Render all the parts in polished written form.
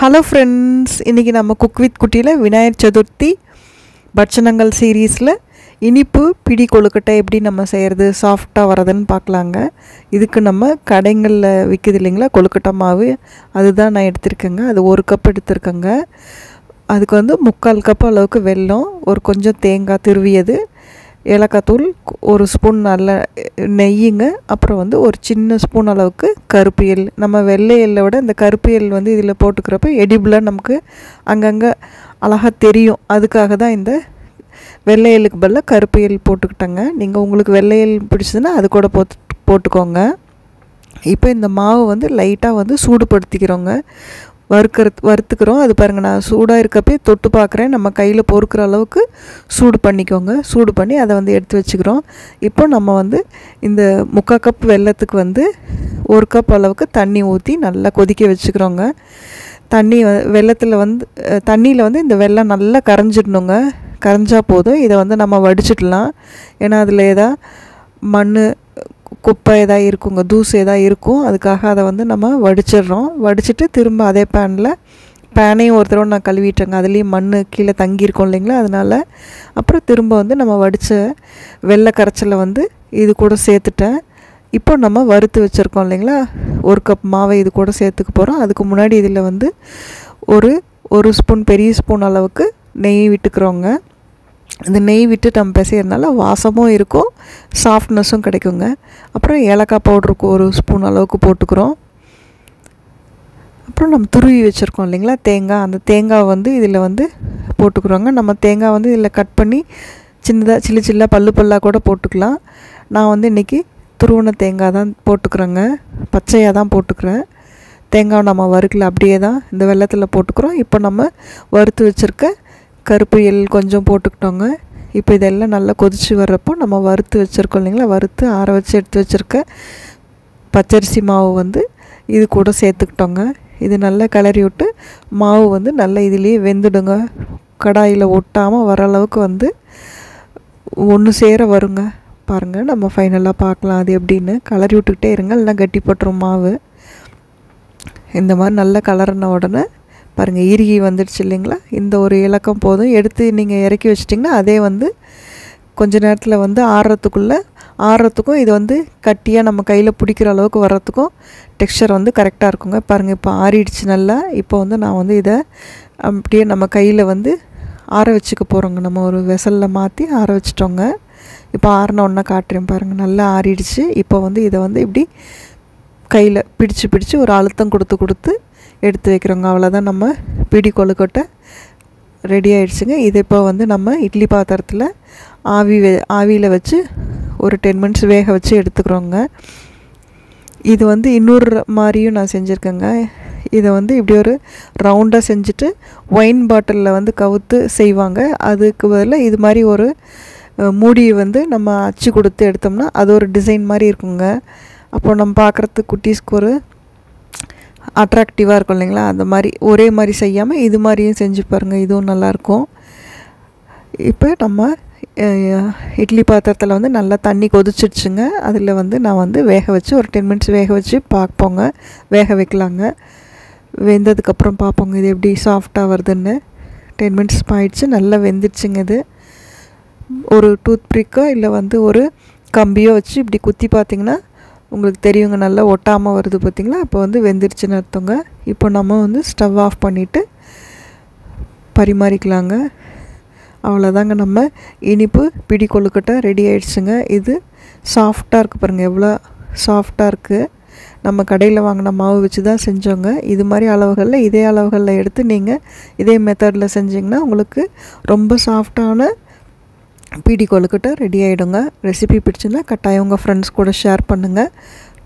Hello friends, இன்றைக்கி நம்ம cook with குட்டியில் Vinayagar Chaturthi பட்சணங்கள் சீரீஸில் இனிப்பு பிடி கொழுக்கட்டை எப்படி நம்ம செய்கிறது சாஃப்டாக வரதுன்னு பார்க்கலாங்க. இதுக்கு நம்ம கடைகளில் விற்கிது இல்லைங்களா கொழுக்கட்டை மாவு, அதுதான் நான் எடுத்திருக்கேங்க. அது 1 கப் எடுத்திருக்கேங்க. அதுக்கு வந்து 3/4 கப் அளவுக்கு வெல்லம், ஒரு கொஞ்சம் தேங்காய் திருவியது, ஏலக்காய் தூள், 1 ஸ்பூன் நல்ல நெய்யுங்க, அப்புறம் வந்து ஒரு சின்ன ஸ்பூன் அளவுக்கு கருப்பு எள். நம்ம வெள்ளை எள்ளை விட இந்த கருப்பு எள் வந்து இதில் போட்டுக்கிறப்ப எடிபிளாக நமக்கு அங்கங்கே அழகாக தெரியும். அதுக்காக தான் இந்த வெள்ளை எள்ளுக்கு பதிலாக கருப்பு எள் போட்டுக்கிட்டேங்க. நீங்கள் உங்களுக்கு வெள்ளை எள் பிடிச்சதுன்னா அது கூட போட்டுக்கோங்க. இப்போ இந்த மாவு வந்து லைட்டாக வந்து சூடுபடுத்திக்கிறோங்க, வறுத்துக்கிறோம். அது பாருங்கள், நான் சூடாக இருக்கப்பே தொட்டு பார்க்குறேன். நம்ம கையில் பொறுக்கிற அளவுக்கு சூடு பண்ணிக்கோங்க. சூடு பண்ணி அதை வந்து எடுத்து வச்சுக்கிறோம். இப்போ நம்ம வந்து இந்த 3/4 கப் வெல்லத்துக்கு வந்து 1 கப் அளவுக்கு தண்ணி ஊற்றி நல்லா கொதிக்க வச்சுக்கிறோங்க. தண்ணியில் வந்து இந்த வெல்லம் நல்லா கரைஞ்சிடணுங்க. கரைஞ்சா போதும். இதை வந்து நம்ம வடிச்சிடலாம். ஏன்னா அதில் மண் குப்பை எதாவது இருக்குங்க, தூசு எதாவது இருக்கும். அதுக்காக அதை வந்து நம்ம வடிச்சிடுறோம். வடிச்சிட்டு திரும்ப அதே பேனையும் ஒரு தடவை நான் கழுவிட்டேங்க. அதுலேயும் மண் கீழே தங்கியிருக்கோம் இல்லைங்களா, அதனால் அப்புறம் திரும்ப வந்து நம்ம வடித்த வெள்ளை கரைச்சலை வந்து இது கூட சேர்த்துட்டேன். இப்போ நம்ம வறுத்து வச்சுருக்கோம் இல்லைங்களா 1 கப் மாவை இது கூட சேர்த்துக்க போகிறோம். அதுக்கு முன்னாடி இதில் வந்து ஒரு ஸ்பூன், பெரிய ஸ்பூன் அளவுக்கு நெய் விட்டுக்கிறோங்க. இந்த நெய் விட்டு நம்ம பிசைறதுனால வாசமும் இருக்கும், சாஃப்ட்னஸும் கிடைக்குங்க. அப்புறம் ஏலக்காய் பவுடருக்கு 1 ஸ்பூன் அளவுக்கு போட்டுக்கிறோம். அப்புறம் நம்ம துருவி வச்சுருக்கோம் இல்லைங்களா தேங்காய், அந்த தேங்காய் வந்து இதில் வந்து போட்டுக்கிறோங்க. நம்ம தேங்காய் வந்து இதில் கட் பண்ணி சின்னதாக சில்லாக பல்லாக கூட போட்டுக்கலாம். நான் வந்து இன்றைக்கி துருவின தேங்காய் தான் போட்டுக்கிறேங்க, பச்சையாக தான் போட்டுக்கிறேன். தேங்காய் நம்ம வறுக்கல, அப்படியே தான் இந்த வெல்லத்தில் போட்டுக்கிறோம். இப்போ நம்ம வறுத்து வச்சுருக்க கருப்பு எள் கொஞ்சம் போட்டுக்கிட்டோங்க. இப்போ இதெல்லாம் நல்லா கொதித்து வர்றப்போ நம்ம வறுத்து வச்சுருக்கோம் இல்லைங்களா, வறுத்து ஆற வச்சு எடுத்து வச்சுருக்க பச்சரிசி மாவு வந்து இது கூட சேர்த்துக்கிட்டோங்க. இது நல்லா கிளறி விட்டு மாவு வந்து நல்லா இதுலேயே வெந்துடுங்க. கடாயில் ஒட்டாமல் வர அளவுக்கு வந்து ஒன்று சேர வருங்க. பாருங்கள், நம்ம ஃபைனலாக பார்க்கலாம் அது எப்படின்னு. கிளறி விட்டுக்கிட்டே இருங்க, இல்லைனா கட்டி போட்டுரும் மாவு. இந்த மாதிரி நல்லா கலரின உடனே பாருங்கள் இறுகி வந்துடுச்சு இல்லைங்களா. இந்த ஒரு இலக்கம் போதும். எடுத்து நீங்கள் இறக்கி வச்சிட்டிங்கன்னா அதே வந்து கொஞ்ச நேரத்தில் வந்து ஆறுறதுக்கும் இது வந்து கட்டியாக நம்ம கையில் பிடிக்கிற அளவுக்கு வர்றதுக்கும் டெக்ஸ்சர் வந்து கரெக்டாக இருக்குங்க. பாருங்கள், இப்போ ஆறிடுச்சு நல்லா. இப்போ வந்து நான் வந்து இதை அப்படியே நம்ம கையில் வந்து ஆற வச்சுக்க போகிறோங்க. நம்ம ஒரு வெசலில் மாற்றி ஆற வச்சிட்டோங்க. இப்போ ஆறின ஒன்றா காட்டுறேன் பாருங்கள், நல்லா ஆறிடுச்சு. இப்போ வந்து இதை வந்து இப்படி கையில் பிடிச்சி ஒரு அழுத்தம் கொடுத்து எடுத்து வைக்கிறோங்க. அவ்வளோதான், நம்ம பிடி கொழுக்கட்டை ரெடி ஆகிடுச்சுங்க. இது இப்போ வந்து நம்ம இட்லி பாத்திரத்தில் ஆவியில் வச்சு ஒரு 10 மினிட்ஸ் வேக வச்சு எடுத்துக்கிறோங்க. இது வந்து இன்னொரு மாதிரியும் நான் செஞ்சுருக்கேங்க. இதை வந்து இப்படி ஒரு ரவுண்டாக செஞ்சுட்டு ஒயின் பாட்டிலில் வந்து கவுத்து செய்வாங்க. அதுக்கு பதிலாக இது மாதிரி ஒரு மூடியை வந்து நம்ம அச்சு கொடுத்து எடுத்தோம்னா அது ஒரு டிசைன் மாதிரி இருக்குங்க. அப்போ நம்ம பார்க்குறதுக்கு குட்டீஸ்க்கு ஒரு அட்ராக்டிவாக இருக்கும் இல்லைங்களா. அந்த மாதிரி ஒரே மாதிரி செய்யாமல் இது மாதிரியும் செஞ்சு பாருங்கள், இதுவும் நல்லாயிருக்கும். இப்போ நம்ம இட்லி பாத்திரத்தில் வந்து நல்லா தண்ணி கொதிச்சிடுச்சுங்க. அதில் வந்து நான் வந்து வேக வச்சு ஒரு 10 மினிட்ஸ் வேக வச்சு வேக வைக்கலாங்க. வெந்ததுக்கப்புறம் பார்ப்போங்க இது எப்படி சாஃப்டாக வருதுன்னு. 10 மினிட்ஸ் ஆயிடுச்சு, நல்லா வெந்துடுச்சுங்க. இது ஒரு டூத் பிரிக்கோ இல்லை வந்து ஒரு கம்பியோ வச்சு இப்படி குத்தி பார்த்திங்கன்னா உங்களுக்கு தெரியுங்க, நல்லா ஒட்டாமல் வருது பார்த்திங்களா. அப்போ வந்து வெந்துருச்சுன்னு அர்த்தங்க. இப்போ நம்ம வந்து ஸ்டவ் ஆஃப் பண்ணிவிட்டு பரிமாறிக்கலாங்க. அவ்வளோதாங்க, நம்ம இனிப்பு பிடி கொழுக்கட்டை ரெடி ஆகிடுச்சுங்க. இது சாஃப்டாக இருக்குது பாருங்கள், எவ்வளோ சாஃப்டாக இருக்குது. நம்ம கடையில் வாங்கின மாவு வச்சு தான் செஞ்சோங்க. இது மாதிரி இதே அளவுகளில் எடுத்து நீங்கள் இதே மெத்தடில் செஞ்சிங்கன்னா உங்களுக்கு ரொம்ப சாஃப்டான பிடி கொழுக்கட்டை ரெடி ஆகிடுங்க. ரெசிபி பிடிச்சிருந்தா கட்டாயம் உங்கள் ஃப்ரெண்ட்ஸ் கூட ஷேர் பண்ணுங்கள்.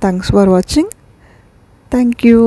தேங்க்ஸ் ஃபார் வாட்சிங். தேங்க்யூ.